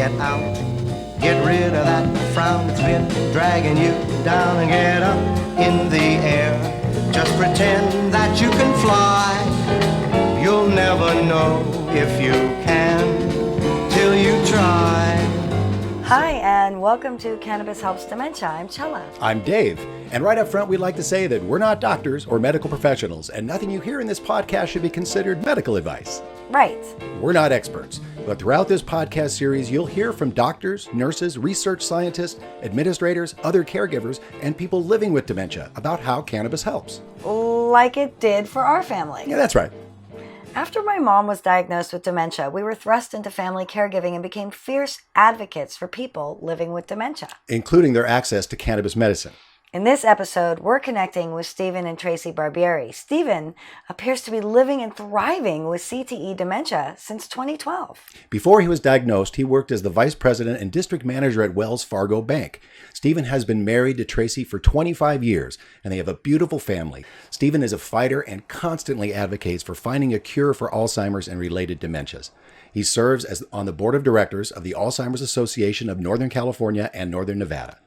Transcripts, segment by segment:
get out. Get rid of that frown that's been dragging you down and get up in the air. Just pretend that you can fly. You'll never know if you can till you try. Hi, and welcome to Cannabis Helps Dementia. I'm Chella. I'm Dave. And right up front, we'd like to say that we're not doctors or medical professionals, and nothing you hear in this podcast should be considered medical advice. Right. We're not experts, but throughout this podcast series, you'll hear from doctors, nurses, research scientists, administrators, other caregivers, and people living with dementia about how cannabis helps. Like it did for our family. Yeah, that's right. After my mom was diagnosed with dementia, we were thrust into family caregiving and became fierce advocates for people living with dementia, including their access to cannabis medicine. In this episode, we're connecting with Steven and Tracy Barbieri. Steven appears to be living and thriving with CTE Dementia since 2012. Before he was diagnosed, he worked as the vice president and district manager at Wells Fargo Bank. Steven has been married to Tracy for 25 years, and they have a beautiful family. Steven is a fighter and constantly advocates for finding a cure for Alzheimer's and related dementias. He serves on the board of directors of the Alzheimer's Association of Northern California and Northern Nevada.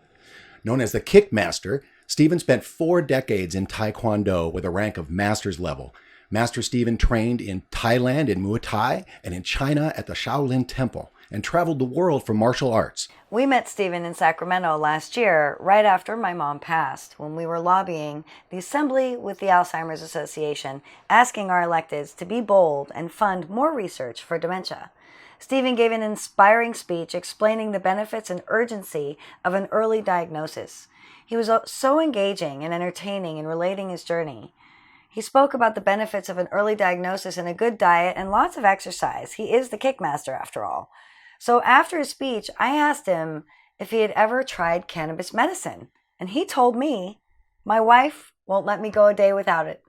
Known as the Kickmaster, Steven spent 4 decades in Taekwondo with a rank of master's level. Master Steven trained in Thailand in Muay Thai and in China at the Shaolin Temple and traveled the world for martial arts. We met Steven in Sacramento last year, right after my mom passed, when we were lobbying the assembly with the Alzheimer's Association, asking our electeds to be bold and fund more research for dementia. Steven gave an inspiring speech explaining the benefits and urgency of an early diagnosis. He was so engaging and entertaining in relating his journey. He spoke about the benefits of an early diagnosis and a good diet and lots of exercise. He is the Kickmaster, after all. So after his speech, I asked him if he had ever tried cannabis medicine. And he told me, my wife won't let me go a day without it.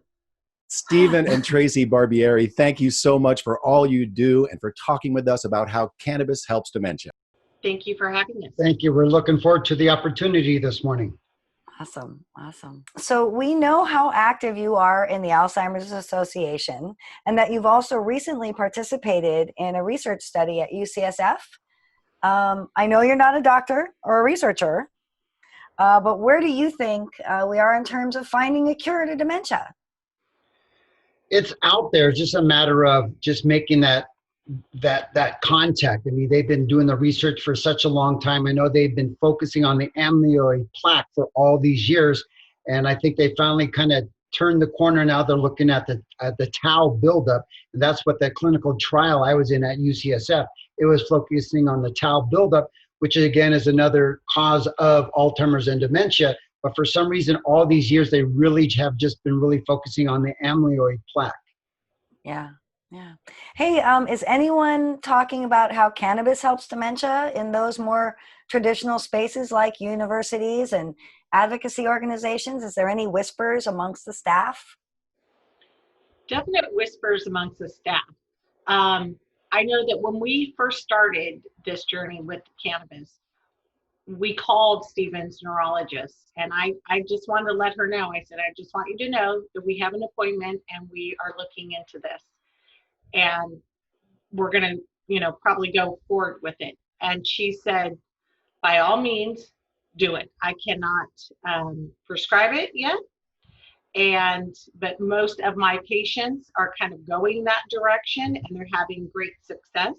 Steven and Tracy Barbieri, thank you so much for all you do and for talking with us about how cannabis helps dementia. Thank you for having us. Thank you. We're looking forward to the opportunity this morning. Awesome. So we know how active you are in the Alzheimer's Association and that you've also recently participated in a research study at UCSF. I know you're not a doctor or a researcher, but where do you think we are in terms of finding a cure to dementia? It's out there. It's just a matter of just making that contact. I mean, they've been doing the research for such a long time. I know they've been focusing on the amyloid plaque for all these years, and I think they finally kind of turned the corner. Now they're looking at the tau buildup, and that's what that clinical trial I was in at UCSF. It was focusing on the tau buildup, which again is another cause of Alzheimer's and dementia. But for some reason, all these years, they really have just been really focusing on the amyloid plaque. Yeah. Hey, is anyone talking about how cannabis helps dementia in those more traditional spaces like universities and advocacy organizations? Is there any whispers amongst the staff? Definite whispers amongst the staff. I know that when we first started this journey with cannabis, we called Steven's neurologist, and I just wanted to let her know. I said, I just want you to know that we have an appointment and we are looking into this, and we're going to, probably go forward with it. And she said, by all means, do it. I cannot prescribe it yet. But most of my patients are kind of going that direction and they're having great success.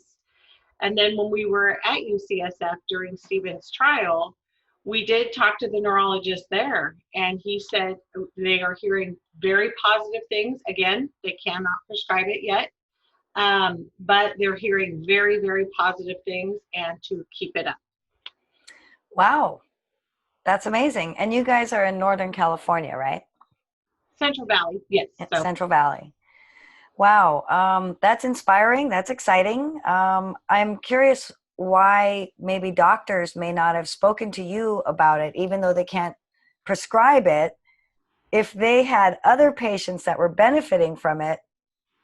And then when we were at UCSF during Steven's trial, we did talk to the neurologist there, and he said they are hearing very positive things. Again, they cannot prescribe it yet, but they're hearing very, very positive things and to keep it up. Wow, that's amazing. And you guys are in Northern California, right? Central Valley, yes. Central Valley. Wow, that's inspiring. That's exciting. I'm curious why maybe doctors may not have spoken to you about it, even though they can't prescribe it. If they had other patients that were benefiting from it,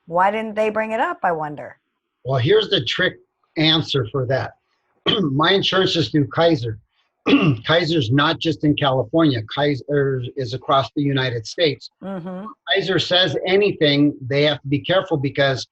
why didn't they bring it up, I wonder? Well, here's the trick answer for that. My insurance is through Kaiser. Kaiser's not just in California. Kaiser is across the United States. Mm-hmm. Kaiser says anything, they have to be careful because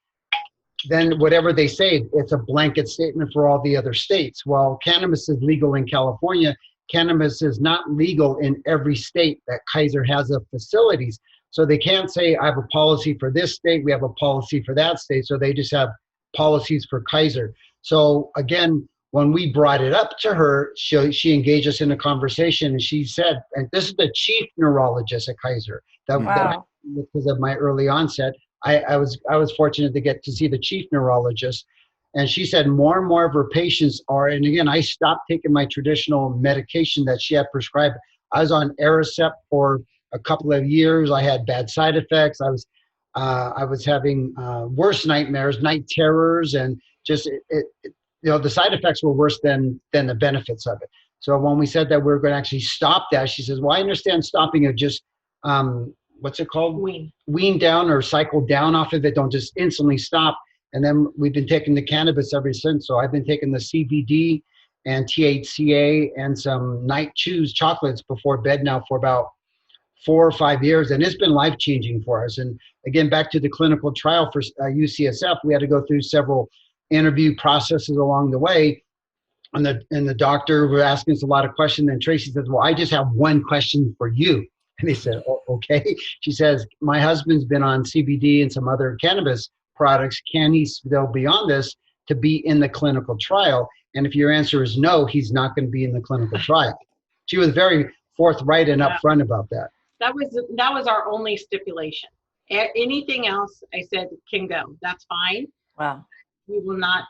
then whatever they say, it's a blanket statement for all the other states. Well, cannabis is legal in California. Cannabis is not legal in every state that Kaiser has of facilities. So they can't say, I have a policy for this state, we have a policy for that state. So they just have policies for Kaiser. So again, when we brought it up to her, she engaged us in a conversation, and she said, and this is the chief neurologist at Kaiser, Wow. because of my early onset, I was fortunate to get to see the chief neurologist, and she said more and more of her patients are, and again, I stopped taking my traditional medication that she had prescribed. I was on Aricept for a couple of years. I had bad side effects. I was having worse nightmares, night terrors, and just the side effects were worse than the benefits of it. So when we said that we were going to actually stop that, she says, well, I understand stopping it, just what's it called? Wean down or cycle down off of it. Don't just instantly stop. And then we've been taking the cannabis ever since. So I've been taking the CBD and THCA and some night chews chocolates before bed now for about 4 or 5 years. And it's been life-changing for us. And again, back to the clinical trial for UCSF, we had to go through several interview processes along the way. And the doctor was asking us a lot of questions. And Tracy says, well, I just have one question for you. And they said, oh, okay. She says, my husband's been on CBD and some other cannabis products. Can he still be on this to be in the clinical trial? And if your answer is no, he's not going to be in the clinical trial. She was very forthright and upfront about that. That was our only stipulation. Anything else, I said, can go. That's fine. Wow. We will not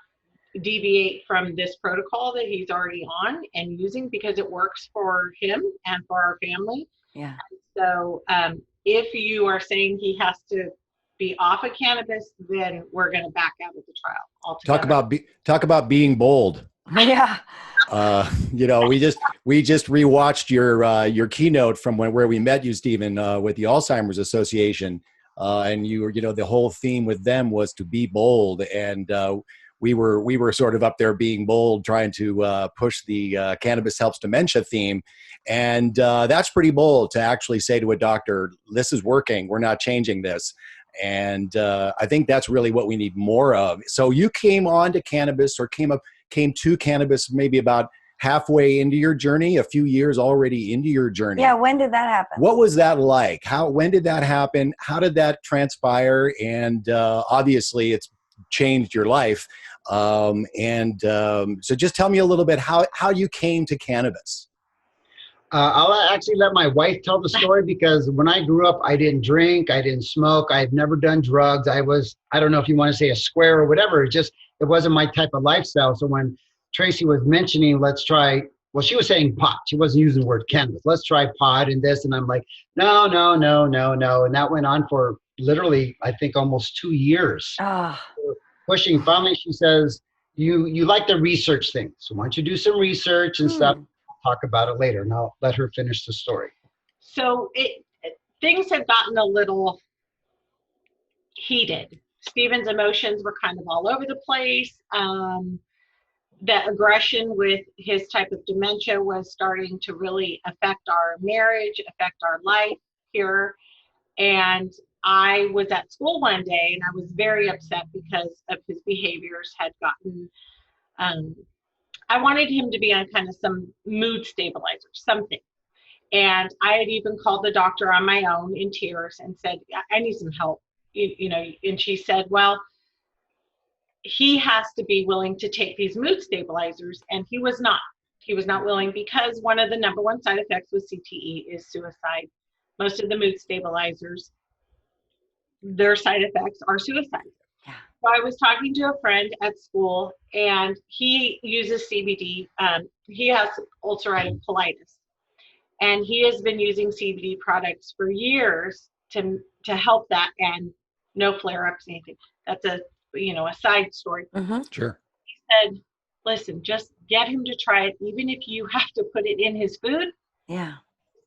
deviate from this protocol that he's already on and using, because it works for him and for our family. Yeah. So if you are saying he has to be off of cannabis, then we're going to back out of the trial altogether. Talk about being bold. Yeah. We just rewatched your keynote from where we met you, Steven, with the Alzheimer's Association, and the whole theme with them was to be bold, and we were sort of up there being bold, trying to push the cannabis helps dementia theme, and that's pretty bold to actually say to a doctor, "This is working. We're not changing this." And I think that's really what we need more of. So you came on to cannabis, or came to cannabis maybe about halfway into your journey, a few years already into your journey. Yeah. When did that happen? What was that like? When did that happen? How did that transpire? And obviously it's changed your life. So just tell me a little bit how you came to cannabis. I'll actually let my wife tell the story, because when I grew up, I didn't drink, I didn't smoke, I've never done drugs. I don't know if you want to say a square or whatever. It wasn't my type of lifestyle. So when Tracy was mentioning, she was saying pot. She wasn't using the word cannabis. Let's try pot and this. And I'm like, no. And that went on for literally, I think, almost 2 years. Pushing. Finally, she says, you like the research thing. So why don't you do some research and stuff? Talk about it later, and I'll let her finish the story. So things had gotten a little heated. Steven's emotions were kind of all over the place. That aggression with his type of dementia was starting to really affect our marriage, affect our life here. And I was at school one day, and I was very upset because of his behaviors had gotten I wanted him to be on kind of some mood stabilizer, something. And I had even called the doctor on my own in tears and said, I need some help. And she said, well, he has to be willing to take these mood stabilizers. And he was not. He was not willing, because one of the number one side effects with CTE is suicide. Most of the mood stabilizers, their side effects are suicide. Yeah. So I was talking to a friend at school, and he uses CBD. He has ulcerative colitis, and he has been using CBD products for years to help that, and no flare-ups, anything. That's a side story. Mm-hmm. Sure. He said, listen, just get him to try it, even if you have to put it in his food. Yeah.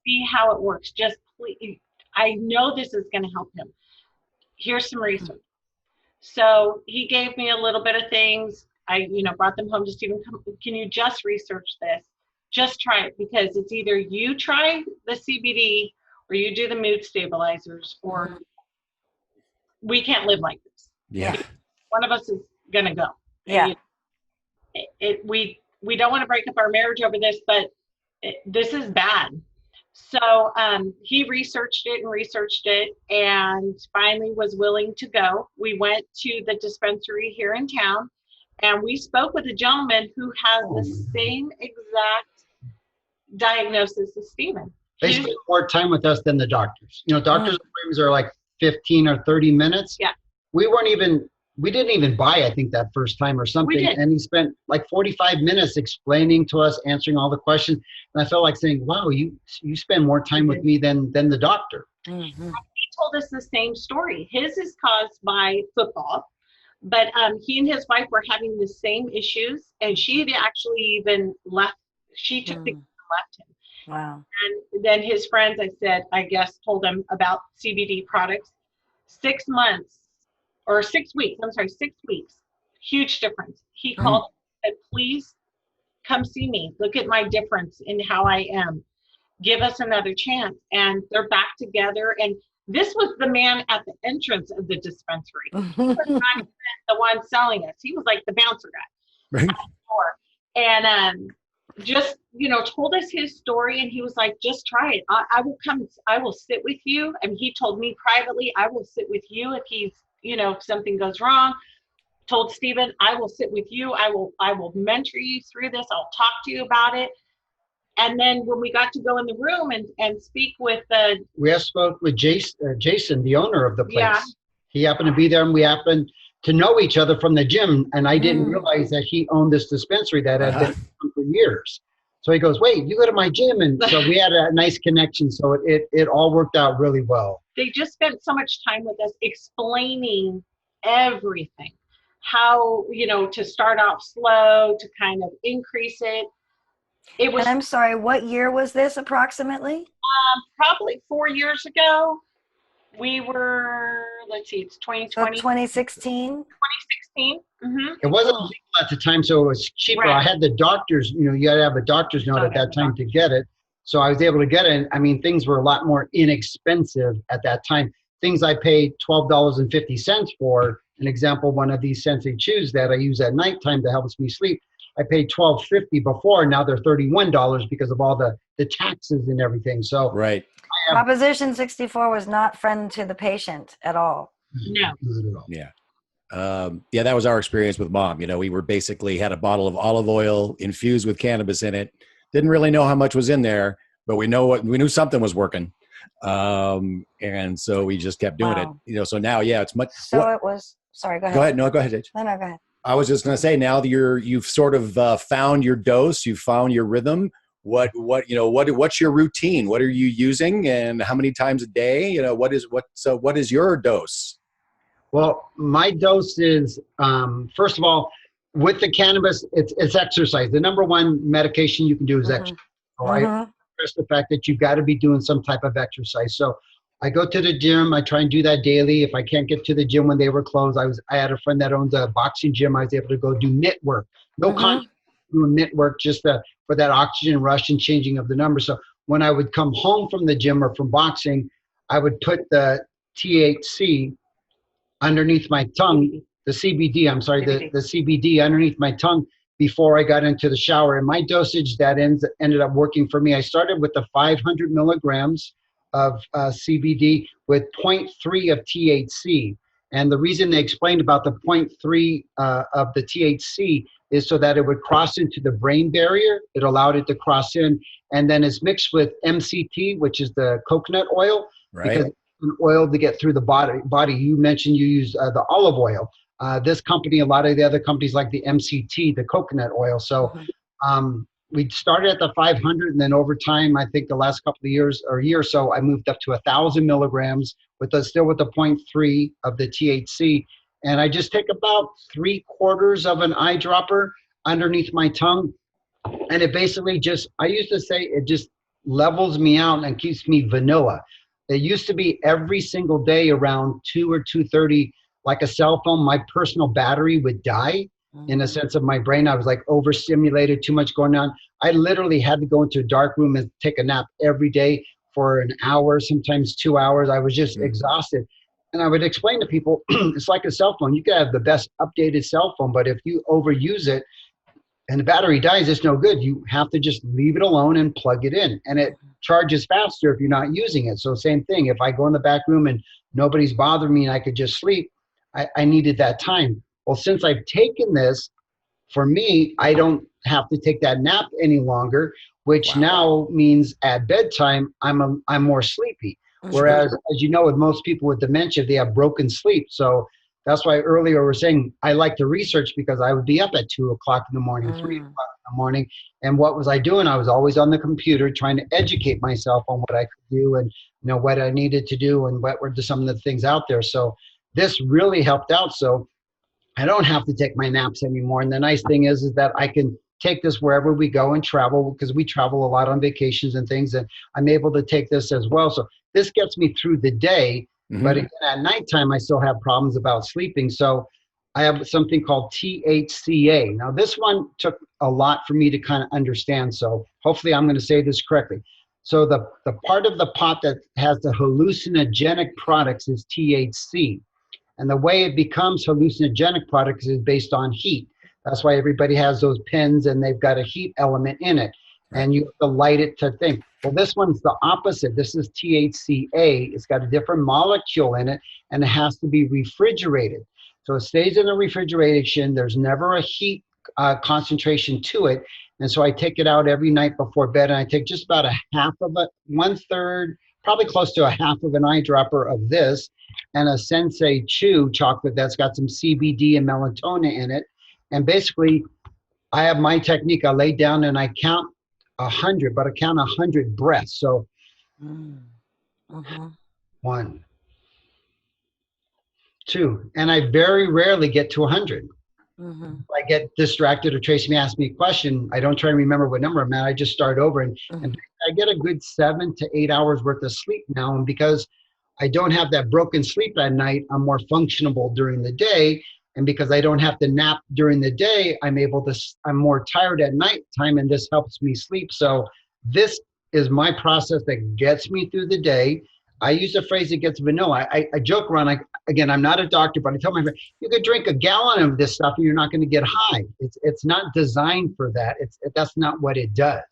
See how it works. Just please, I know this is going to help him. Here's some research. So he gave me a little bit of things. I, brought them home to Steven. Can you just research this? Just try it, because it's either you try the CBD or you do the mood stabilizers, or we can't live like this. Yeah. one of us is gonna go. Yeah. We don't want to break up our marriage over this, but this is bad. So he researched it and finally was willing to go. We went to the dispensary here in town, and we spoke with a gentleman who has the same exact diagnosis as Steven. They spend more time with us than the doctors. You know, doctors' appointments are like 15 or 30 minutes. Yeah. We didn't even buy, I think, that first time or something. We did. And he spent like 45 minutes explaining to us, answering all the questions. And I felt like saying, wow, you spend more time with me than the doctor. Mm-hmm. He told us the same story. His is caused by football, but he and his wife were having the same issues, and she had actually even left. She took the and left him. Wow. And then his friends, I guess, told him about CBD products. 6 months. Or 6 weeks, 6 weeks. Huge difference. He called and said, please come see me. Look at my difference in how I am. Give us another chance. And they're back together. And this was the man at the entrance of the dispensary. He was not even the one selling us. He was like the bouncer guy. Right. At the door. And just, told us his story. And he was like, just try it. I will come. I will sit with you. And he told me privately, I will sit with you if he's, if something goes wrong. Told Steven, I will sit with you. I will mentor you through this. I'll talk to you about it. And then when we got to go in the room and speak with we spoke with Jason, the owner of the place. Yeah. He happened to be there, and we happened to know each other from the gym. And I didn't realize that he owned this dispensary that had been open for years. So he goes, wait, you go to my gym. And so we had a nice connection. So it all worked out really well. They just spent so much time with us explaining everything, how, to start off slow, to kind of increase it. It was. And I'm sorry, what year was this approximately? Probably 4 years ago. We were, let's see, it's 2020. So 2016? 2016. Mm-hmm. It wasn't legal at the time, so it was cheaper. Right. I had the doctor's, you had to have a doctor's note at that time to get it. So I was able to get it. I mean, things were a lot more inexpensive at that time. Things I paid $12.50 for, an example, one of these Sensei Chews that I use at nighttime to help me sleep, I paid $12.50 before. Now they're $31 because of all the taxes and everything. So Right. Proposition 64 was not friend to the patient at all. No. Not at all. Yeah. That was our experience with Mom. We were basically had a bottle of olive oil infused with cannabis in it. Didn't really know how much was in there, but we knew something was working. And so we just kept doing it, so now, it's much. So it was, sorry, go ahead. Go ahead. No, go ahead, H. No, go ahead. I was just going to say, now that you've sort of found your dose, you've found your rhythm. What's your routine? What are you using, and how many times a day? What is your dose? Well, my dose is, first of all, with the cannabis, it's exercise. The number one medication you can do is exercise. So I stress the fact that you've got to be doing some type of exercise. So I go to the gym. I try and do that daily. If I can't get to the gym when they were closed, I had a friend that owns a boxing gym. I was able to go do mitt work. No contact, doing mitt work just for that oxygen rush and changing of the numbers. So when I would come home from the gym or from boxing, I would put the THC underneath my tongue, the CBD, the CBD underneath my tongue before I got into the shower. And my dosage that ended up working for me. I started with the 500 milligrams of CBD with 0.3 of THC. And the reason they explained about the 0.3 of the THC is so that it would cross into the brain barrier. It allowed it to cross in. And then it's mixed with MCT, which is the coconut oil. Right. Because it's an oil to get through the body. You mentioned you use the olive oil. This company, a lot of the other companies like the MCT, the coconut oil. So we started at the 500, and then over time, I think the last couple of years or year or so, I moved up to 1,000 milligrams still with the 0.3 of the THC. And I just take about 3/4 of an eyedropper underneath my tongue. And it basically I used to say it just levels me out and keeps me vanilla. It used to be every single day around 2 or 2:30, like a cell phone, my personal battery would die in a sense of my brain. I was like overstimulated, too much going on. I literally had to go into a dark room and take a nap every day for an hour, sometimes 2 hours. I was just exhausted. And I would explain to people, it's like a cell phone. You can have the best updated cell phone, but if you overuse it and the battery dies, it's no good. You have to just leave it alone and plug it in. And it charges faster if you're not using it. So same thing, if I go in the back room and nobody's bothering me and I could just sleep, I needed that time. Well, since I've taken this, for me, I don't have to take that nap any longer, which now means at bedtime, I'm more sleepy. Whereas, as you know, with most people with dementia, they have broken sleep. So that's why earlier we were saying I like to research, because I would be up at 2 o'clock in the morning, 3 o'clock in the morning. And what was I doing? I was always on the computer trying to educate myself on what I could do and what I needed to do and what were some of the things out there. So this really helped out. So I don't have to take my naps anymore. And the nice thing is that I can take this wherever we go and travel, because we travel a lot on vacations and things, and I'm able to take this as well. So this gets me through the day, but again, at nighttime, I still have problems about sleeping. So I have something called THCA. Now, this one took a lot for me to kind of understand. So hopefully I'm going to say this correctly. So the part of the pot that has the hallucinogenic products is THC. And the way it becomes hallucinogenic products is based on heat. That's why everybody has those pens and they've got a heat element in it. And you have to light it to think. Well, this one's the opposite. This is THCA. It's got a different molecule in it, and it has to be refrigerated. So it stays in the refrigeration. There's never a heat concentration to it. And so I take it out every night before bed, and I take just about a half of it, 1/3, probably close to a half of an eyedropper of this, and a Sensei Chew chocolate that's got some CBD and melatonin in it. And basically, I have my technique. I lay down and I count 100, but I count 100 breaths. So 1, 2, and I very rarely get to 100. I get distracted or Tracy may ask me a question. I don't try to remember what number I'm at. I just start over, and I get a good 7 to 8 hours worth of sleep now. And because I don't have that broken sleep at night, I'm more functional during the day. And because I don't have to nap during the day, I'm more tired at nighttime, and this helps me sleep. So this is my process that gets me through the day. I use the phrase it gets vanilla. I joke around. Again, I'm not a doctor, but I tell my friend, you could drink a gallon of this stuff and you're not going to get high. It's not designed for that. That's not what it does.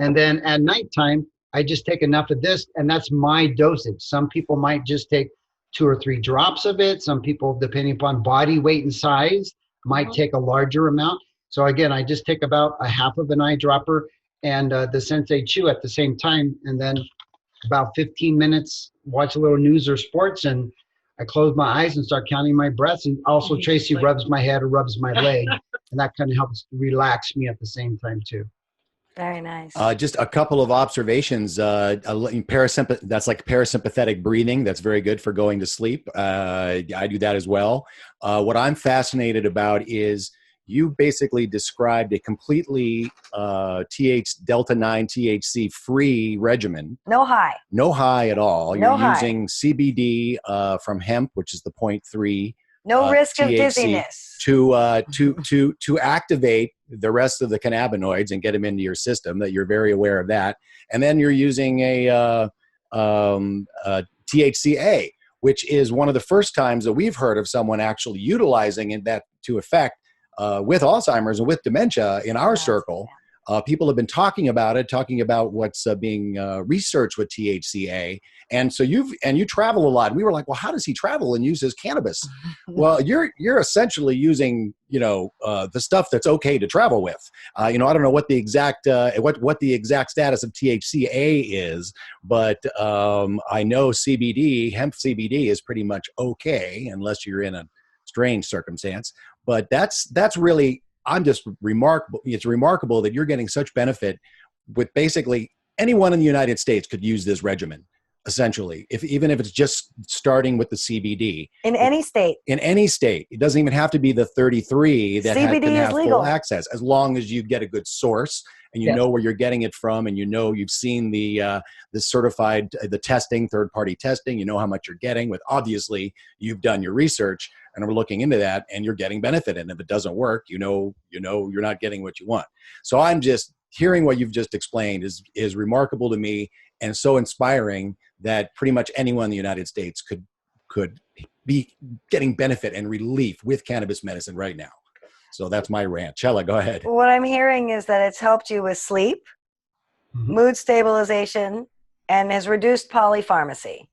And then at nighttime, I just take enough of this, and that's my dosage. Some people might just take 2 or 3 drops of it. Some people, depending upon body weight and size, might take a larger amount. So again, I just take about a half of an eyedropper and the Sensei Chew at the same time, and then about 15 minutes, watch a little news or sports, and I close my eyes and start counting my breaths. And also Tracy rubs my head or rubs my leg, and that kind of helps relax me at the same time too. Very nice. Just a couple of observations. That's like parasympathetic breathing. That's very good for going to sleep. I do that as well. What I'm fascinated about is you basically described a completely Delta 9 THC free regimen. No high. No high at all. No You're high. using CBD from hemp, which is the 0.3. No risk of THC dizziness. to activate the rest of the cannabinoids and get them into your system. That you're very aware of that, and then you're using a THCA, which is one of the first times that we've heard of someone actually utilizing that to effect with Alzheimer's and with dementia in our circle. People have been talking about what's being researched with THCA. And so you travel a lot. And we were like, well, how does he travel and uses cannabis? Well, you're essentially using, the stuff that's okay to travel with. I don't know what the exact what the exact status of THCA is, but I know hemp CBD is pretty much okay unless you're in a strange circumstance. But that's really, it's remarkable that you're getting such benefit with basically anyone in the United States could use this regimen, essentially, even if it's just starting with the CBD. In any state. In any state. It doesn't even have to be the 33 that CBD can have is legal. full access, as long as you get a good source and you know where you're getting it from, and you've seen the certified, the testing, third-party testing, you know how much you're getting. With obviously you've done your research and we're looking into that, and you're getting benefit. And if it doesn't work, you're not getting what you want. So I'm just hearing what you've just explained is remarkable to me, and so inspiring that pretty much anyone in the United States could be getting benefit and relief with cannabis medicine right now. So that's my rant. Chella, go ahead. What I'm hearing is that it's helped you with sleep, mood stabilization, and has reduced polypharmacy.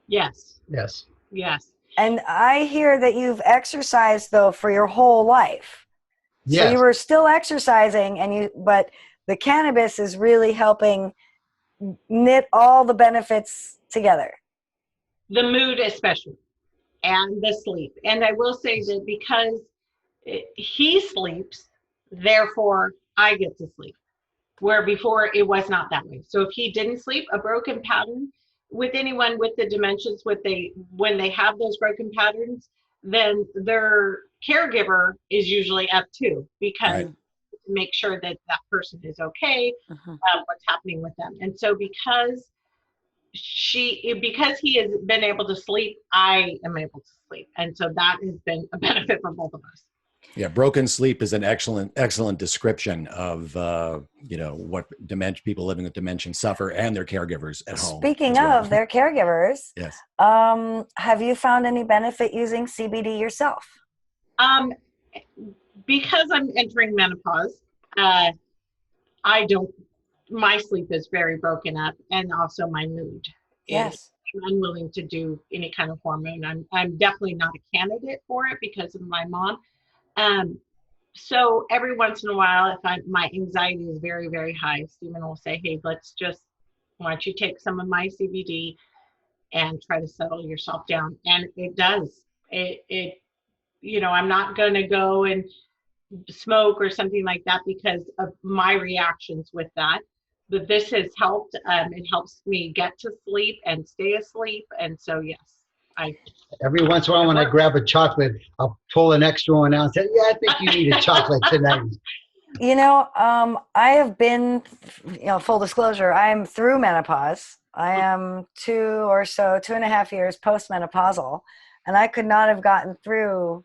Yes. Yes. Yes. And I hear that you've exercised though for your whole life. Yes. So you were still exercising but the cannabis is really helping knit all the benefits together. The mood especially, and the sleep. And I will say that because he sleeps, therefore I get to sleep. Where before it was not that way. So if he didn't sleep, a broken pattern with anyone with the dementias, when they have those broken patterns, then their caregiver is usually up too, because to make sure that that person is okay, what's happening with them. And so because he has been able to sleep, I am able to sleep. And so that has been a benefit for both of us. Yeah, broken sleep is an excellent description of what people living with dementia suffer and their caregivers at home. Speaking of their caregivers, yes. Have you found any benefit using CBD yourself? Because I'm entering menopause, my sleep is very broken up, and also my mood. Yes. I'm unwilling to do any kind of hormone. I'm definitely not a candidate for it because of my mom. So every once in a while, if my anxiety is very, very high, Steven will say, hey, why don't you take some of my CBD and try to settle yourself down? And it does. I'm not going to go and smoke or something like that because of my reactions with that. But this has helped. It helps me get to sleep and stay asleep. And so, yes. Every once in a while when I grab a chocolate, I'll pull an extra one out and say, yeah, I think you need a chocolate tonight. I have been, full disclosure, I'm through menopause. I am 2.5 years postmenopausal, and I could not have gotten through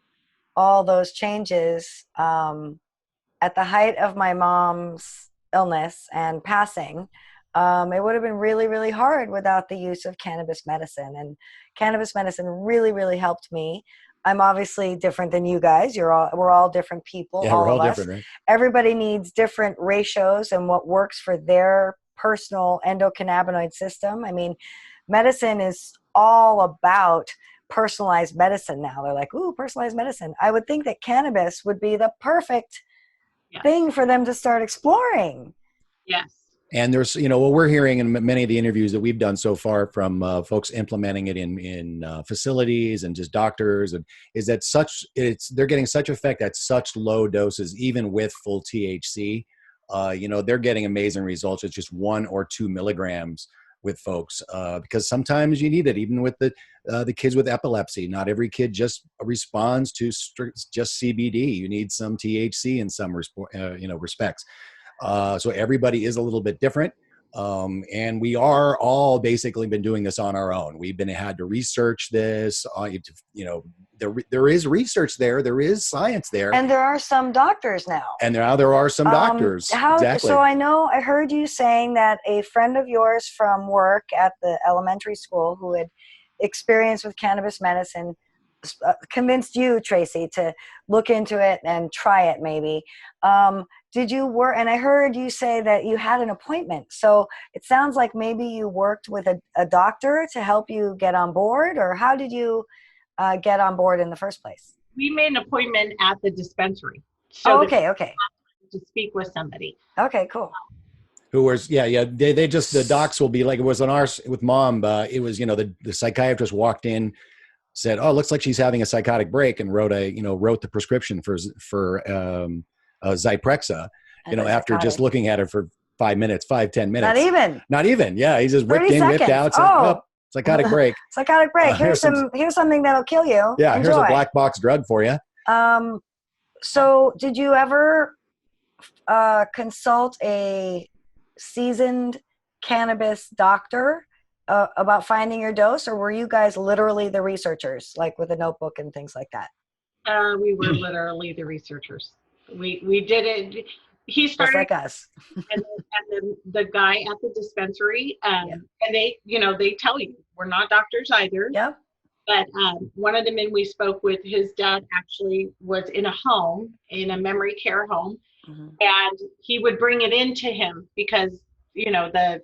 all those changes at the height of my mom's illness and passing. It would have been really, really hard without the use of cannabis medicine. And cannabis medicine really, really helped me. I'm obviously different than you guys. We're all different people. Yeah, we're all different, right? Everybody needs different ratios and what works for their personal endocannabinoid system. I mean, medicine is all about personalized medicine now. They're like, ooh, personalized medicine. I would think that cannabis would be the perfect thing for them to start exploring. Yes. And there's, what we're hearing in many of the interviews that we've done so far from folks implementing it in facilities and just doctors, is that they're getting such effect at such low doses, even with full THC. They're getting amazing results. It's just 1 or 2 milligrams with folks because sometimes you need it, even with the kids with epilepsy. Not every kid just responds to just CBD. You need some THC in some respects. So everybody is a little bit different. And we are all basically been doing this on our own. We've had to research this, there is research there. There is science there. And there are some doctors now. And now there are some doctors. Exactly. So I heard you saying that a friend of yours from work at the elementary school who had experience with cannabis medicine convinced you, Tracy, to look into it and try it maybe. Did you work? And I heard you say that you had an appointment. So it sounds like maybe you worked with a doctor to help you get on board, or how did you get on board in the first place? We made an appointment at the dispensary. So okay. To speak with somebody. Okay, cool. Who was, they just, the docs will be like, it was on ours with mom, it was, the psychiatrist walked in, said, oh, it looks like she's having a psychotic break, and wrote the prescription for Zyprexa, after just looking at her for 10 minutes. Not even. Yeah. He just whipped in, seconds. whipped out, said, psychotic break. Psychotic break. Here's something that'll kill you. Yeah. Enjoy. Here's a black box drug for you. So did you ever consult a seasoned cannabis doctor about finding your dose, or were you guys literally the researchers, like with a notebook and things like that? We were literally the researchers. We did it. He started just like us. and then the guy at the dispensary, and they tell you, we're not doctors either. Yep. But one of the men we spoke with, his dad actually was in a home, in a memory care home, and he would bring it into him because, the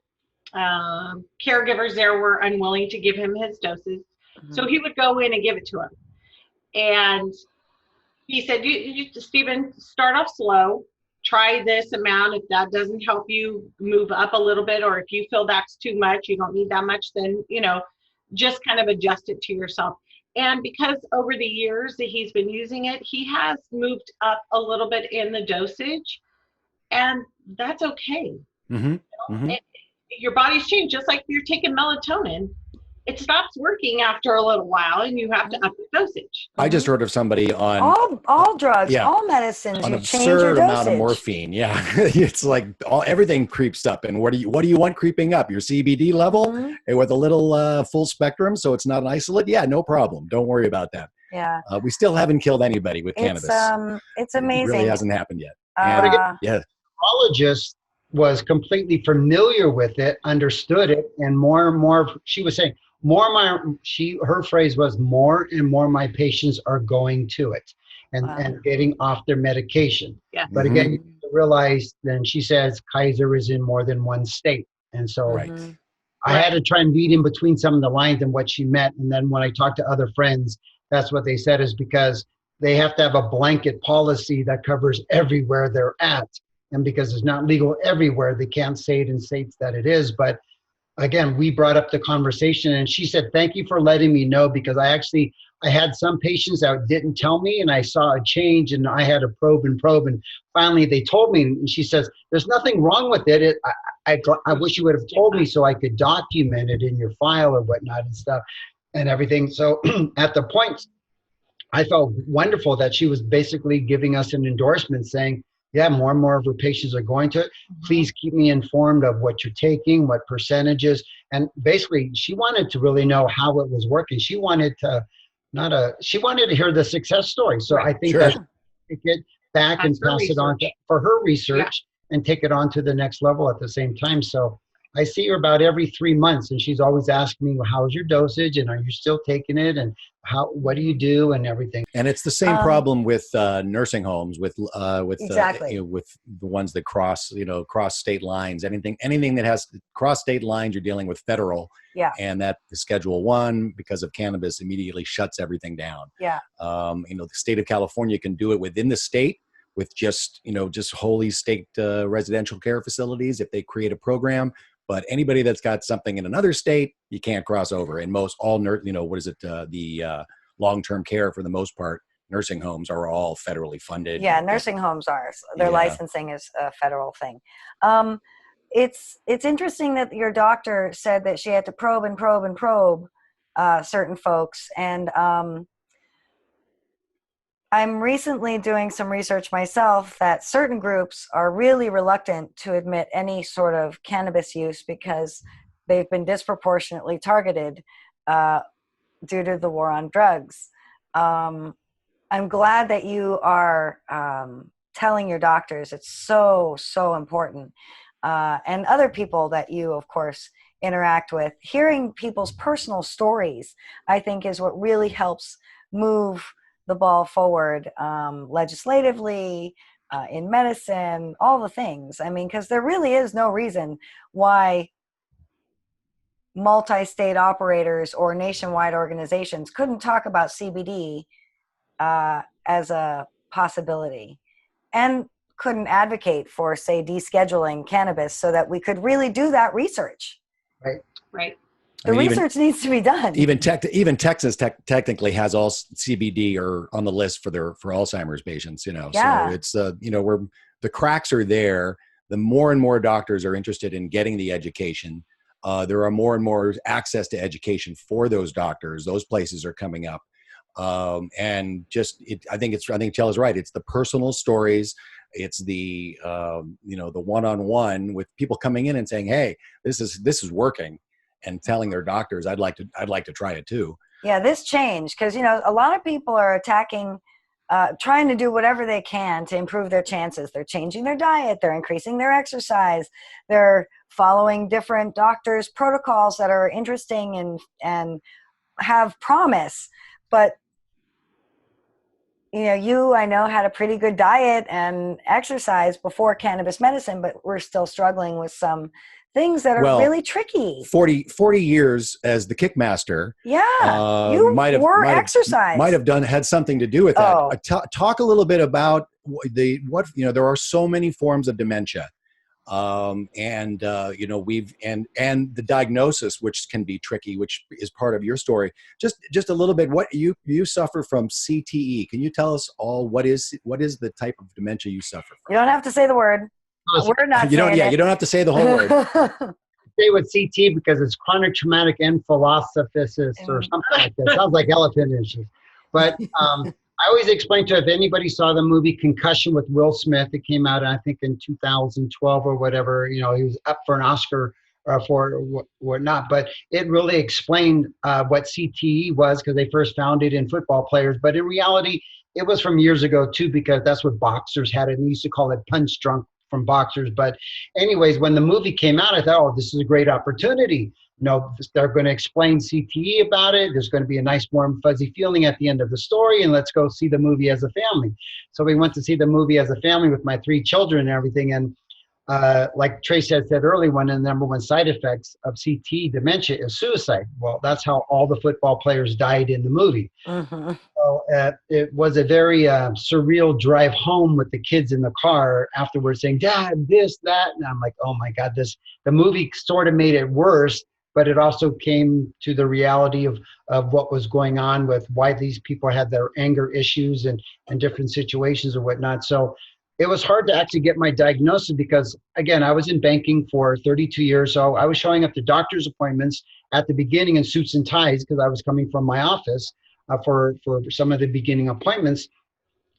caregivers there were unwilling to give him his doses. So he would go in and give it to him. And he said, Stephen, start off slow. Try this amount. If that doesn't help you, move up a little bit. Or if you feel that's too much, you don't need that much, then, just kind of adjust it to yourself. And because over the years that he's been using it, he has moved up a little bit in the dosage. And that's okay. Your body's changed, just like if you're taking melatonin. It stops working after a little while, and you have to up the dosage. I just heard of somebody on all drugs, all medicines, an you change your absurd dosage. amount of morphine. Yeah, it's like everything creeps up. And what do you want creeping up? Your CBD level and with a little full spectrum, so it's not an isolate. Yeah, no problem. Don't worry about that. Yeah, we still haven't killed anybody with cannabis. It's amazing. It really hasn't happened yet. The neurologist was completely familiar with it, understood it, and more. She was saying her phrase was, more and more my patients are going to it and getting off their medication. Yeah. But again, you realize, then she says Kaiser is in more than one state. And so I had to try and read in between some of the lines and what she meant. And then when I talked to other friends, that's what they said, is because they have to have a blanket policy that covers everywhere they're at. And because it's not legal everywhere, they can't say it in states that it is. But again, we brought up the conversation, and she said, thank you for letting me know, because I had some patients that didn't tell me, and I saw a change, and I had to probe, and finally they told me, and she says, there's nothing wrong with it. I wish you would have told me so I could document it in your file or whatnot and stuff and everything. So at the point, I felt wonderful that she was basically giving us an endorsement saying, yeah, more and more of her patients are going to it. Please keep me informed of what you're taking, what percentages. And basically, she wanted to really know how it was working. She wanted to hear the success story. So I think that take it back and pass it on for her research and take it on to the next level at the same time. So I see her about every 3 months, and she's always asking me, well, how's your dosage? And are you still taking it? And what do you do? And everything. And it's the same problem with nursing homes, with the ones that cross state lines. Anything that has cross state lines, you're dealing with federal. Yeah. And that the Schedule 1, because of cannabis, immediately shuts everything down. Yeah. The state of California can do it within the state with just wholly state residential care facilities if they create a program. But anybody that's got something in another state, you can't cross over. And the long-term care, for the most part, nursing homes are all federally funded. Yeah, nursing homes are. Their licensing is a federal thing. It's interesting that your doctor said that she had to probe certain folks. And I'm recently doing some research myself that certain groups are really reluctant to admit any sort of cannabis use because they've been disproportionately targeted due to the war on drugs. I'm glad that you are telling your doctors it's so, so important. And other people that you, of course, interact with. Hearing people's personal stories, I think, is what really helps move the ball forward legislatively, in medicine, all the things. I mean, because there really is no reason why multi-state operators or nationwide organizations couldn't talk about CBD as a possibility and couldn't advocate for, say, descheduling cannabis so that we could really do that research. Right. The research needs to be done. Even Texas technically has all CBD or on the list for Alzheimer's patients. Yeah. So it's where the cracks are there. The more and more doctors are interested in getting the education. There are more and more access to education for those doctors. Those places are coming up, and I think Chella's right. It's the personal stories. It's the the one-on-one with people coming in and saying, "Hey, this is working." And telling their doctors, I'd like to try it too. Yeah, this changed because a lot of people are attacking, trying to do whatever they can to improve their chances. They're changing their diet, they're increasing their exercise, they're following different doctors' protocols that are interesting and have promise, but you, I know, had a pretty good diet and exercise before cannabis medicine, but we're still struggling with some things that are really tricky. 40 years as the kickmaster. Yeah. You were exercise. Might have had something to do with that. Talk a little bit about there are so many forms of dementia. And the diagnosis, which can be tricky, which is part of your story. Just a little bit, what you suffer from CTE. Can you tell us all what is the type of dementia you suffer from? You don't have to say the word. We're not you don't have to say the whole word. Say with CT because it's chronic traumatic encephalopathy or something like that. Sounds like elephant issues. But I always explain to, if anybody saw the movie Concussion with Will Smith, it came out, I think, in 2012 or whatever. He was up for an Oscar for whatnot. But it really explained what CTE was, because they first found it in football players. But in reality, it was from years ago, too, because that's what boxers had. And they used to call it punch drunk from boxers. But anyways, when the movie came out, I thought, oh, this is a great opportunity. They're going to explain CTE about it. There's going to be a nice warm fuzzy feeling at the end of the story, and let's go see the movie as a family. So we went to see the movie as a family with my 3 children and everything. And like Tracy had said earlier, one of the number one side effects of CTE dementia is suicide. Well, that's how all the football players died in the movie. Mm-hmm. So it was a very surreal drive home with the kids in the car afterwards saying, Dad, this, that. And I'm like, oh my God, the movie sort of made it worse. But it also came to the reality of what was going on with why these people had their anger issues and different situations or whatnot. So it was hard to actually get my diagnosis because, again, I was in banking for 32 years. So I was showing up to doctor's appointments at the beginning in suits and ties because I was coming from my office for some of the beginning appointments.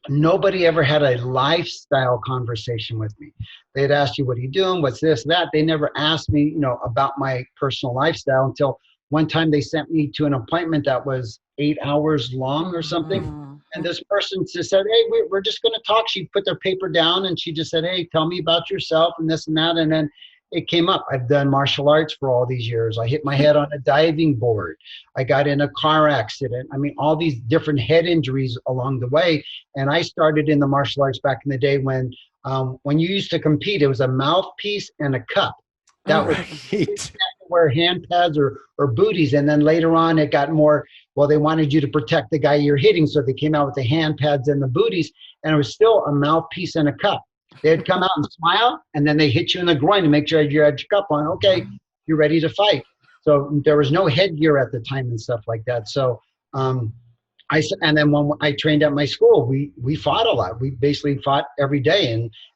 Nobody ever had a lifestyle conversation with me. They'd ask you, what are you doing? What's this, that? They never asked me, about my personal lifestyle until one time they sent me to an appointment that was 8 hours long or something. Mm-hmm. And this person just said, hey, we're just going to talk. She put their paper down and she just said, hey, tell me about yourself and this and that. And then it came up. I've done martial arts for all these years. I hit my head on a diving board. I got in a car accident. I mean, all these different head injuries along the way. And I started in the martial arts back in the day when you used to compete, it was a mouthpiece and a cup. That was you had to wear hand pads or booties. And then later on, it got more, well, they wanted you to protect the guy you're hitting. So they came out with the hand pads and the booties. And it was still a mouthpiece and a cup. They'd come out and smile, and then they hit you in the groin to make sure you had your cup on. Okay, you're ready to fight. So there was no headgear at the time and stuff like that. So and then when I trained at my school, we fought a lot. We basically fought every day.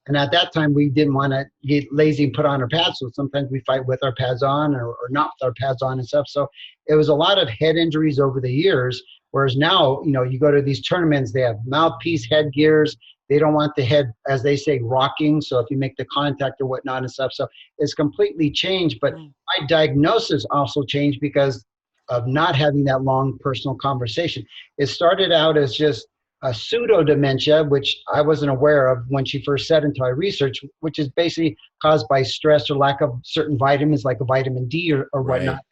And at that time, we didn't want to get lazy and put on our pads. So sometimes we fight with our pads on or not with our pads on and stuff. So it was a lot of head injuries over the years. Whereas now, you go to these tournaments, they have mouthpiece headgears. They don't want the head, as they say, rocking. So if you make the contact or whatnot and stuff. So it's completely changed. But my diagnosis also changed because of not having that long personal conversation. It started out as just a pseudo dementia, which I wasn't aware of when she first said until I researched, which is basically caused by stress or lack of certain vitamins like a vitamin D or whatnot. Right.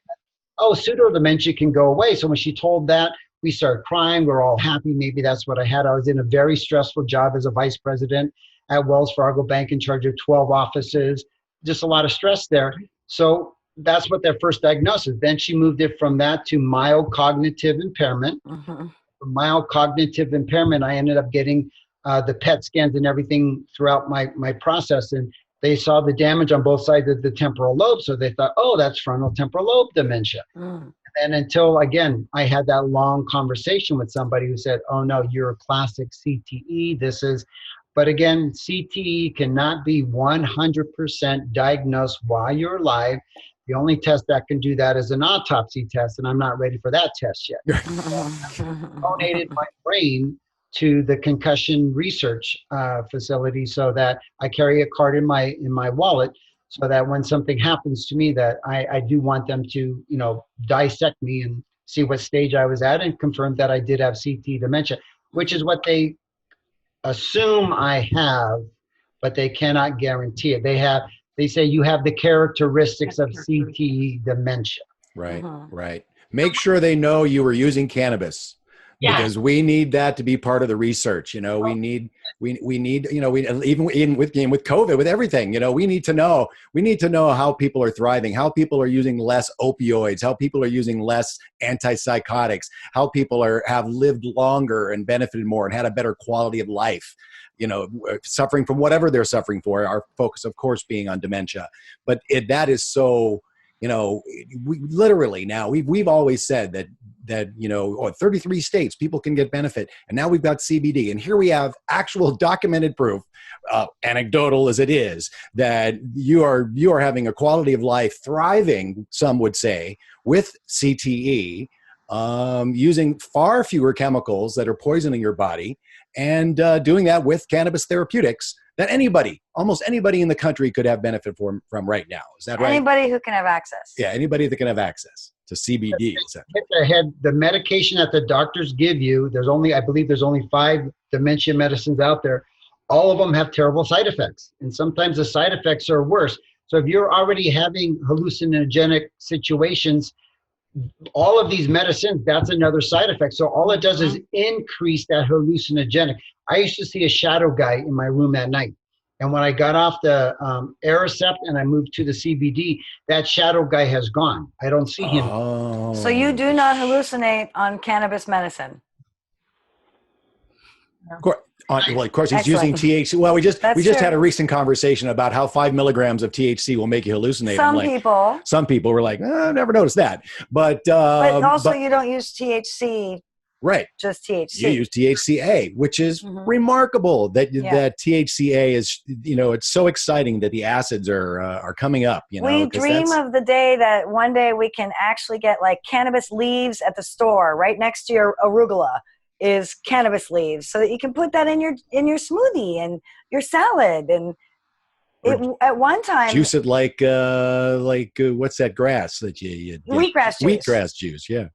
Oh, pseudo dementia can go away. So when she told that, we started crying. We're all happy. Maybe that's what I had. I was in a very stressful job as a vice president at Wells Fargo Bank in charge of 12 offices. Just a lot of stress there. So that's what their first diagnosis. Then she moved it from that to mild cognitive impairment. Mm-hmm. From mild cognitive impairment, I ended up getting the PET scans and everything throughout my process. And they saw the damage on both sides of the temporal lobe. So they thought, oh, that's frontal temporal lobe dementia. And until, again, I had that long conversation with somebody who said, oh, no, you're a classic CTE. But again, CTE cannot be 100% diagnosed while you're alive. The only test that can do that is an autopsy test, and I'm not ready for that test yet. I donated my brain to the concussion research facility so that I carry a card in my wallet so that when something happens to me that I do want them to, dissect me and see what stage I was at and confirm that I did have CTE dementia, which is what they assume I have, but they cannot guarantee it. They say you have the characteristics of CTE dementia. Right, right. Make sure they know you were using cannabis, Yeah. because we need that to be part of the research. You know, we need, you know, we even with COVID, with everything, you know, we need to know how people are thriving, how people are using less opioids, how people are using less antipsychotics, how people have lived longer and benefited more and had a better quality of life, you know, suffering from whatever they're suffering for. Our focus, of course, being on dementia, but that is so, you know, we literally now we've always said that you know, 33 states people can get benefit, and now we've got CBD, and here we have actual documented proof, anecdotal as it is, that you are having a quality of life, thriving, some would say, with CTE, using far fewer chemicals that are poisoning your body, and doing that with cannabis therapeutics that almost anybody in the country could have benefit from right now. Is that right? Anybody who can have access. Yeah, anybody that can have access to CBD. The medication that the doctors give you, I believe there's only 5 dementia medicines out there. All of them have terrible side effects, and sometimes the side effects are worse. So if you're already having hallucinogenic situations, all of these medicines, that's another side effect. So all it does is increase that hallucinogenic. I used to see a shadow guy in my room at night. And when I got off the Aricept and I moved to the CBD, that shadow guy has gone. I don't see him. Oh. So you do not hallucinate on cannabis medicine? Of course, he's using THC. Well, we just had a recent conversation about how 5 milligrams of THC will make you hallucinate. Some people were like, I've never noticed that. But also you don't use THC. Right. Just THC. You use THCA, which is remarkable. That THCA is, you know, it's so exciting that the acids are coming up. You know, we dream of the day that one day we can actually get like cannabis leaves at the store right next to your arugula is cannabis leaves, so that you can put that in your smoothie and your salad, and at one time juice it like what's that grass that you wheatgrass juice. Yeah.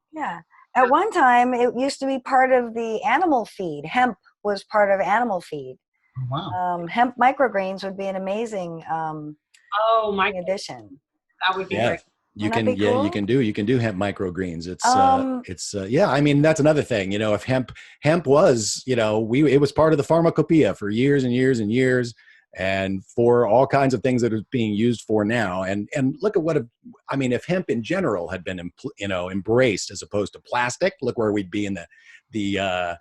At one time it used to be part of the animal feed. Hemp was part of animal feed. Wow. Hemp microgreens would be an amazing addition. That would be great. You can do hemp microgreens. It's I mean, that's another thing, you know, if hemp was, you know, it was part of the pharmacopoeia for years and years and years, and for all kinds of things that it's being used for now. And look at if hemp in general had been, embraced as opposed to plastic, look where we'd be in the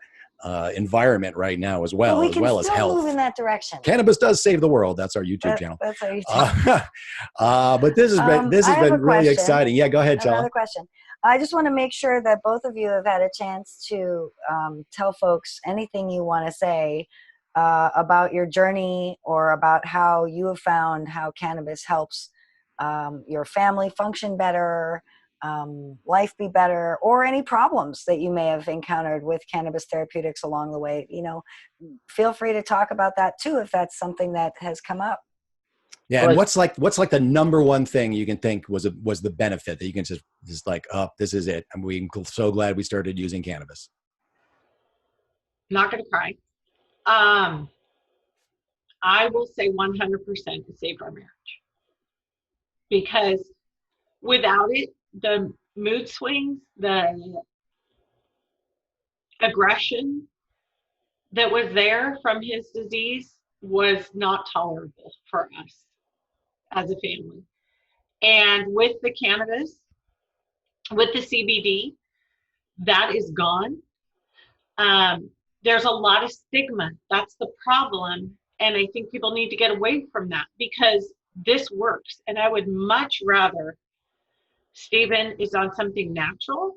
environment right now as well, as well as health. Move in that direction. Cannabis does save the world. That's our YouTube channel. That's our YouTube. But this has been really exciting. Yeah, go ahead, Chella. Another question. I just want to make sure that both of you have had a chance to tell folks anything you want to say about your journey, or about how you have found how cannabis helps your family function better, life be better, or any problems that you may have encountered with cannabis therapeutics along the way. You know, feel free to talk about that too, if that's something that has come up. Yeah, and what's like the number one thing you can think was the benefit that you can just like, oh, this is it. I'm so glad we started using cannabis. Not going to cry. I will say 100% it saved our marriage, because without it, the mood swings, the aggression that was there from his disease was not tolerable for us as a family. And with the cannabis, with the CBD, that is gone. There's a lot of stigma. That's the problem. And I think people need to get away from that, because this works. And I would much rather Steven is on something natural,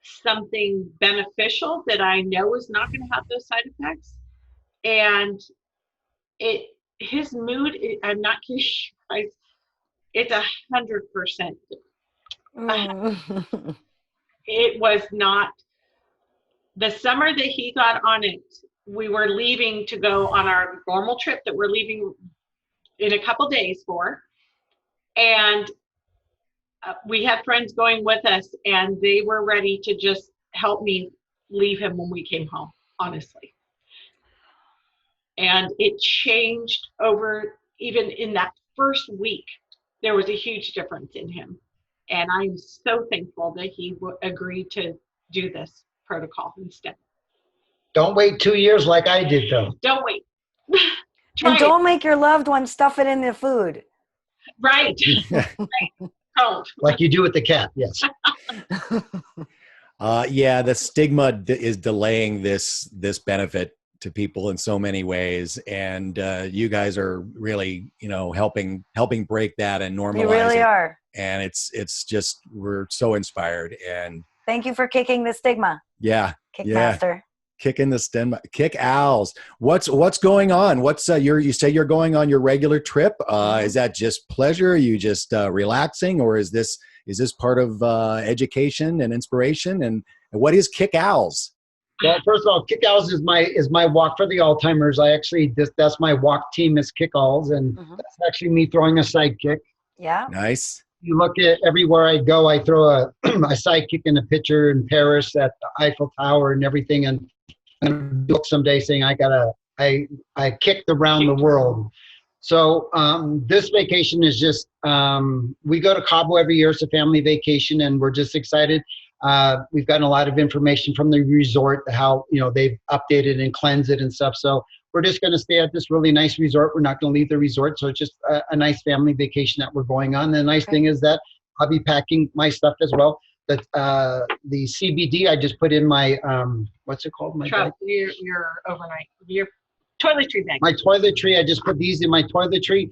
something beneficial that I know is not going to have those side effects. And his mood, I'm not kidding you guys, it's 100%. It was not. The summer that he got on it, we were leaving to go on our normal trip that we're leaving in a couple days for. And we had friends going with us, and they were ready to just help me leave him when we came home, honestly. And it changed over, even in that first week, there was a huge difference in him. And I'm so thankful that he agreed to do this protocol instead. Don't wait 2 years like I did, though. Don't wait. And don't make your loved one stuff it in the food. Right. Cold. Like you do with the cat, yes. Yeah, the stigma is delaying this benefit to people in so many ways, and you guys are really, helping break that and normalize You really it. are. And it's just, we're so inspired, and thank you for kicking the stigma. Yeah, Kickmaster. Kicking the stigma, kick owls. What's going on? What's you say you're going on your regular trip? Is that just pleasure? Are you just relaxing, or is this part of education and inspiration? And what is Kick Owls? Well, first of all, Kick Owls is my walk for the Alzheimer's. That's my walk team is Kick Owls, and that's actually me throwing a sidekick. Yeah. Nice. You look at everywhere I go, I throw a sidekick in a picture in Paris at the Eiffel Tower and everything, and book someday saying I kicked around the world. So this vacation is just we go to Cabo every year. It's a family vacation, and we're just excited. We've gotten a lot of information from the resort, how they've updated and cleansed it and stuff. So we're just going to stay at this really nice resort. We're not going to leave the resort, so it's just a nice family vacation that we're going on. And the nice thing is that I'll be packing my stuff as well. The CBD I just put in my what's it called? My bag? Your overnight, your toiletry bag. My toiletry. I just put these in my toiletry. And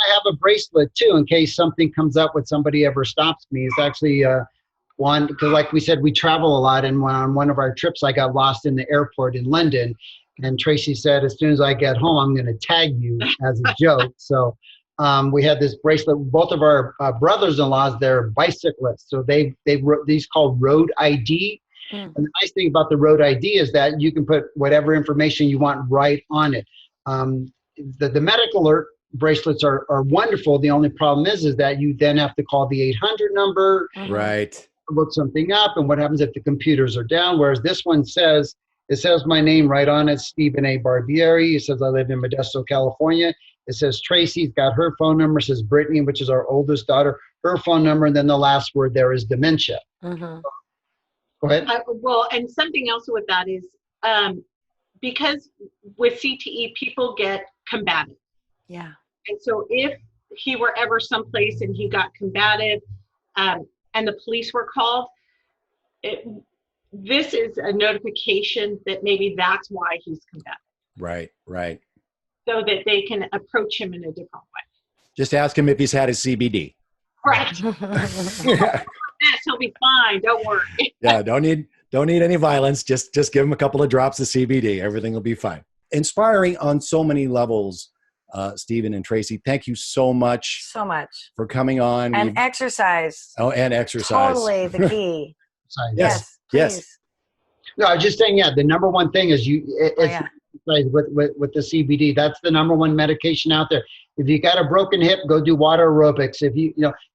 I have a bracelet too, in case something comes up with somebody ever stops me. It's actually one, because like we said, we travel a lot, and on one of our trips, I got lost in the airport in London, and Tracy said, as soon as I get home, I'm going to tag you as a joke. So we had this bracelet. Both of our brothers-in-laws, they're bicyclists, so they wrote these called Road ID. And the nice thing about the Road ID is that you can put whatever information you want right on it. The medical alert bracelets are wonderful. The only problem is that you then have to call the 800 number. Right. Look something up, and what happens if the computers are down? Whereas this one says my name right on it, Steven A. Barbieri. It says I live in Modesto, California. It says Tracy's got her phone number. It says Brittany, which is our oldest daughter, her phone number, and then the last word there is dementia. Go ahead. Well, and something else with that is because with CTE, people get combative. Yeah. And so if he were ever someplace and he got combative, and the police were called, this is a notification that maybe that's why he's combative. Right. So that they can approach him in a different way. Just ask him if he's had his CBD. Right. Yes, he'll be fine. Don't worry. Yeah, don't need any violence. Just give him a couple of drops of CBD. Everything will be fine. Inspiring on so many levels. Steven and Tracy, thank you so much for coming on. And exercise. Oh, and exercise. Totally the key. Yes. No, I was just saying, the number one thing is with the CBD. That's the number one medication out there. If you got a broken hip, go do water aerobics. If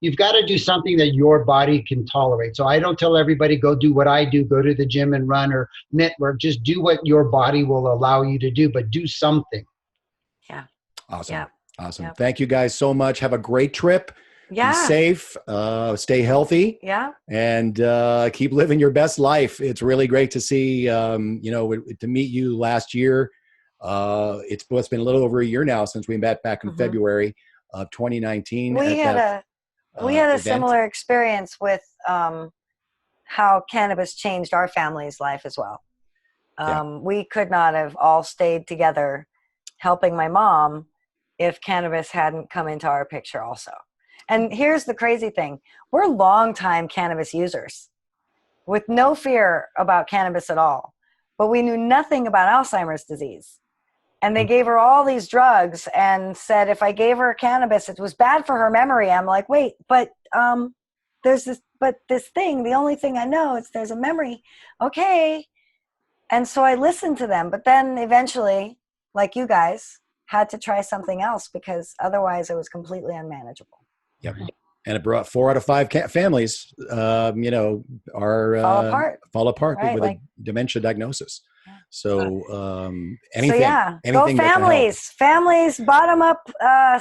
you've got to do something that your body can tolerate. So I don't tell everybody go do what I do, go to the gym and run or network. Just do what your body will allow you to do, but do something. Yeah. Awesome. Yeah. Awesome. Yeah. Thank you guys so much. Have a great trip. Yeah. Be safe. Stay healthy. Yeah. And keep living your best life. It's really great to see, to meet you last year. It's been a little over a year now since we met back in February of 2019. We had a similar experience with how cannabis changed our family's life as well. We could not have all stayed together helping my mom if cannabis hadn't come into our picture also. And here's the crazy thing. We're longtime cannabis users with no fear about cannabis at all. But we knew nothing about Alzheimer's disease. And they gave her all these drugs and said if I gave her cannabis, it was bad for her memory. I'm like, wait, but this thing, the only thing I know is there's a memory. Okay. And so I listened to them. But then eventually, like you guys, had to try something else because otherwise it was completely unmanageable. Yep. And it brought 4 out of 5 families, fall apart right, with a dementia diagnosis. Yeah. So So yeah, go anything that can help. families, bottom up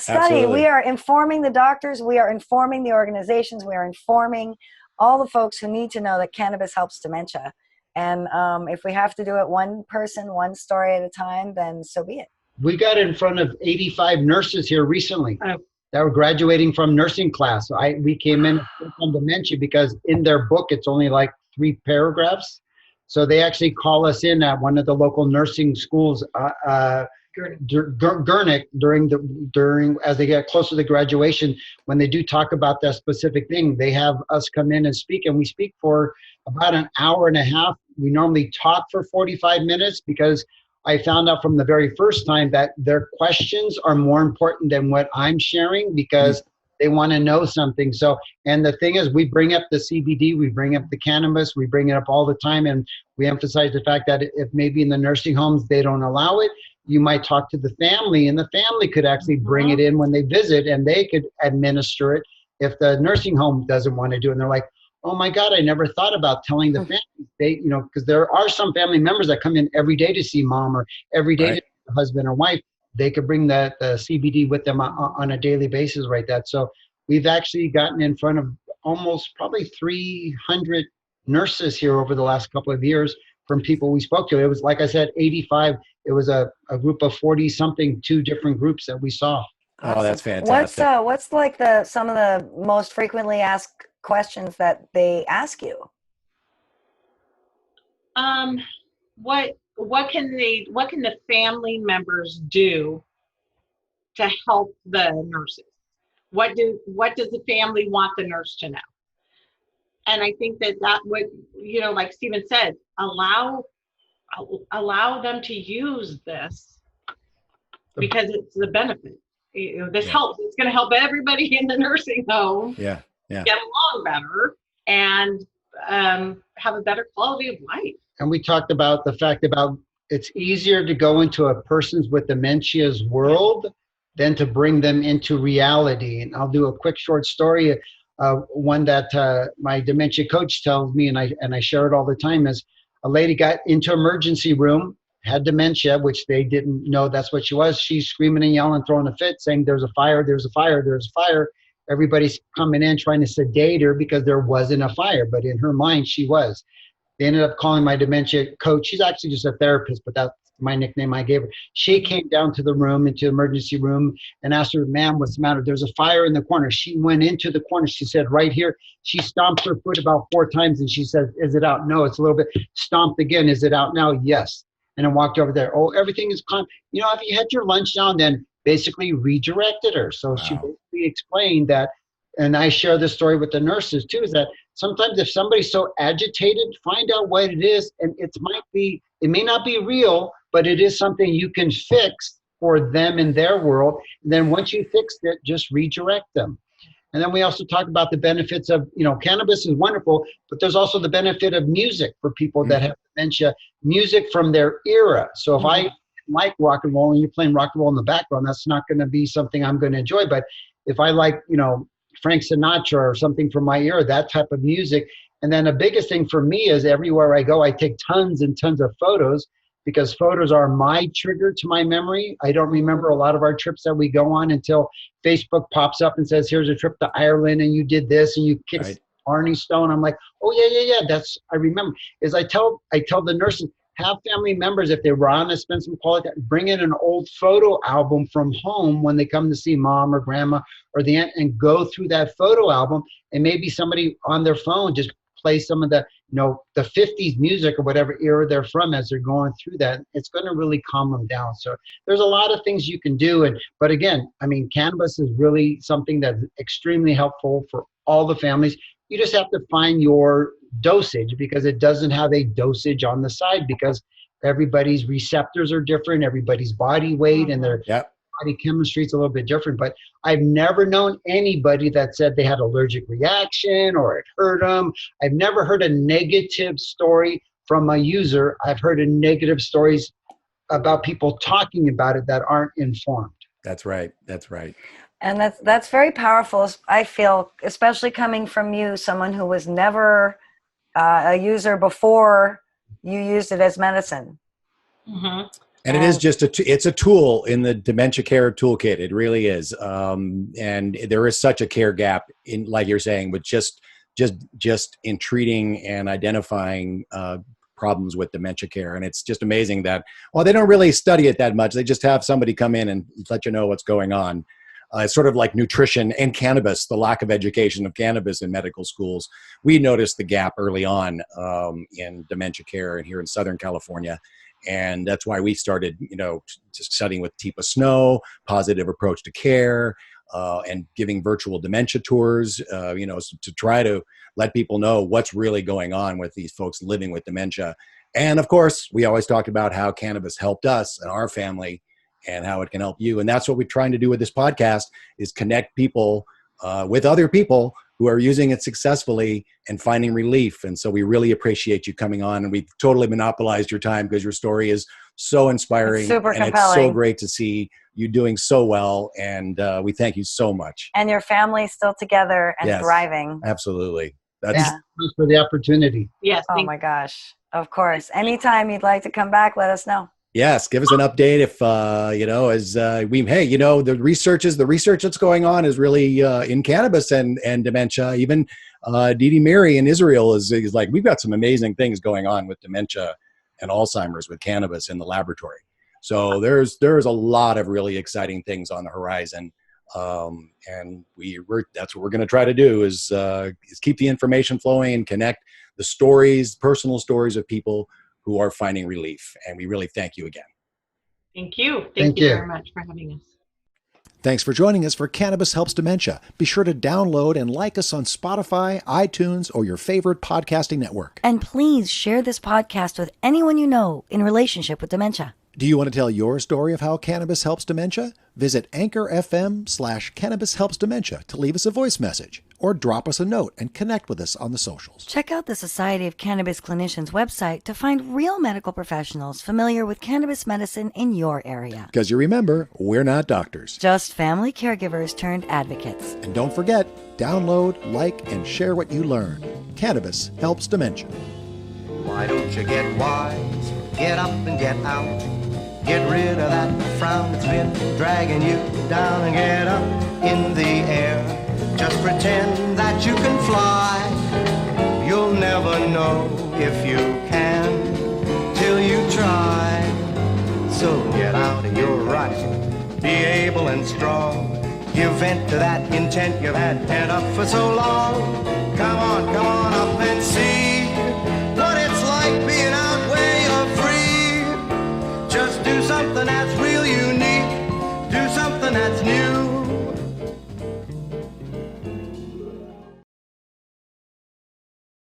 study. Absolutely. We are informing the doctors, we are informing the organizations, we are informing all the folks who need to know that cannabis helps dementia. And if we have to do it one person, one story at a time, then so be it. We got in front of 85 nurses here recently Oh. that were graduating from nursing class. We came in on dementia because in their book it's only like 3 paragraphs. So they actually call us in at one of the local nursing schools, Gurnick, during as they get closer to graduation. When they do talk about that specific thing, they have us come in and speak, and we speak for about an hour and a half. We normally talk for 45 minutes because I found out from the very first time that their questions are more important than what I'm sharing because they want to know something. So, and the thing is, we bring up the CBD, we bring up the cannabis, we bring it up all the time. And we emphasize the fact that if maybe in the nursing homes they don't allow it, you might talk to the family, and the family could actually bring it in when they visit, and they could administer it if the nursing home doesn't want to do it. And they're like, oh my God, I never thought about telling the family. They, you know, because there are some family members that come in every day to see mom or every day to see the husband or wife. They could bring the CBD with them on a daily basis, right? So we've actually gotten in front of almost probably 300 nurses here over the last couple of years from people we spoke to. It was, like I said, 85. It was a group of 40 something, 2 different groups that we saw. Oh, that's fantastic. What's like some of the most frequently asked questions that they ask you? What can the family members do to help the nurses? What does the family want the nurse to know? And I think that would, like Steven said, allow them to use this because it's the benefit. This helps. It's going to help everybody in the nursing home get along better and have a better quality of life. And we talked about the fact about it's easier to go into a person's with dementia's world than to bring them into reality. And I'll do a quick short story. One that my dementia coach tells me, and I share it all the time, is a lady got into emergency room, had dementia, which they didn't know that's what she was. She's screaming and yelling, throwing a fit, saying, there's a fire, there's a fire, there's a fire. Everybody's coming in trying to sedate her because there wasn't a fire, but in her mind, she was. They ended up calling my dementia coach. She's actually just a therapist, but that's my nickname I gave her. She came down to the room, into the emergency room, and asked her, ma'am, what's the matter? There's a fire in the corner. She went into the corner. She said, right here. She stomped her foot about 4 times, and she said, is it out? No, it's a little bit. Stomped again. Is it out now? Yes. And then walked over there. Oh, everything is calm. Have you had your lunch now? And then basically redirected her. So she basically explained that, and I share this story with the nurses too, is that sometimes if somebody's so agitated, find out what it is, and it may not be real, but it is something you can fix for them in their world. And then once you fix it, just redirect them. And then we also talk about the benefits of, cannabis is wonderful, but there's also the benefit of music for people that have dementia, music from their era. So if I like rock and roll and you're playing rock and roll in the background, that's not going to be something I'm going to enjoy. But if I like, Frank Sinatra or something from my era, that type of music. And then the biggest thing for me is everywhere I go, I take tons and tons of photos because photos are my trigger to my memory. I don't remember a lot of our trips that we go on until Facebook pops up and says, here's a trip to Ireland and you did this and you kicked Arnie Stone. I'm like, oh yeah. I remember. I tell the nurses, have family members, if they want to spend some quality time, bring in an old photo album from home when they come to see mom or grandma or the aunt and go through that photo album, and maybe somebody on their phone just play some of the, the 50s music or whatever era they're from as they're going through that. It's going to really calm them down. So there's a lot of things you can do. But again, cannabis is really something that's extremely helpful for all the families. You just have to find your dosage because it doesn't have a dosage on the side because everybody's receptors are different, everybody's body weight and their body chemistry is a little bit different. But I've never known anybody that said they had allergic reaction or it hurt them. I've never heard a negative story from a user. I've heard negative stories about people talking about it that aren't informed. That's right. And that's very powerful, I feel, especially coming from you, someone who was never a user before you used it as medicine. Mm-hmm. And it is just it's a tool in the dementia care toolkit. It really is. And there is such a care gap in, like you're saying, with just in treating and identifying problems with dementia care. And it's just amazing that, well, they don't really study it that much. They just have somebody come in and let you know what's going on. It's sort of like nutrition and cannabis, the lack of education of cannabis in medical schools. We noticed the gap early on in dementia care and here in Southern California. And that's why we started, just studying with Teepa Snow, positive approach to care, and giving virtual dementia tours, to try to let people know what's really going on with these folks living with dementia. And of course, we always talked about how cannabis helped us and our family and how it can help you. And that's what we're trying to do with this podcast, is connect people with other people who are using it successfully and finding relief. And so we really appreciate you coming on, and we've totally monopolized your time because your story is so inspiring. It's super and compelling. It's so great to see you doing so well. And we thank you so much. And your family's still together and Yes, thriving. Absolutely. Thanks for the opportunity. Yes. Oh my gosh. Of course. Anytime you'd like to come back, let us know. Yes, give us an update if the research that's going on is really in cannabis and dementia. Even Didi Mary in Israel is like, we've got some amazing things going on with dementia and Alzheimer's with cannabis in the laboratory. So there's a lot of really exciting things on the horizon, and that's what we're going to try to do is keep the information flowing and connect the stories, personal stories of people who are finding relief. And we really thank you again. Thank you. Thank you very much for having us. Thanks for joining us for Cannabis Helps Dementia. Be sure to download and like us on Spotify, iTunes, or your favorite podcasting network. And please share this podcast with anyone you know in relationship with dementia. Do you want to tell your story of how cannabis helps dementia? Visit Anchor FM/Cannabis Helps Dementia to leave us a voice message, or drop us a note and connect with us on the socials. Check out the Society of Cannabis Clinicians website to find real medical professionals familiar with cannabis medicine in your area. Because you remember, we're not doctors. Just family caregivers turned advocates. And don't forget, download, like, and share what you learn. Cannabis helps dementia. Why don't you get wise? Get up and get out. Get rid of that frown that's been dragging you down, and get up in the air. Just pretend that you can fly. You'll never know if you can till you try. So get out of your rut. Be able and strong. Give vent to that intent you've had pent up for so long. Come on up and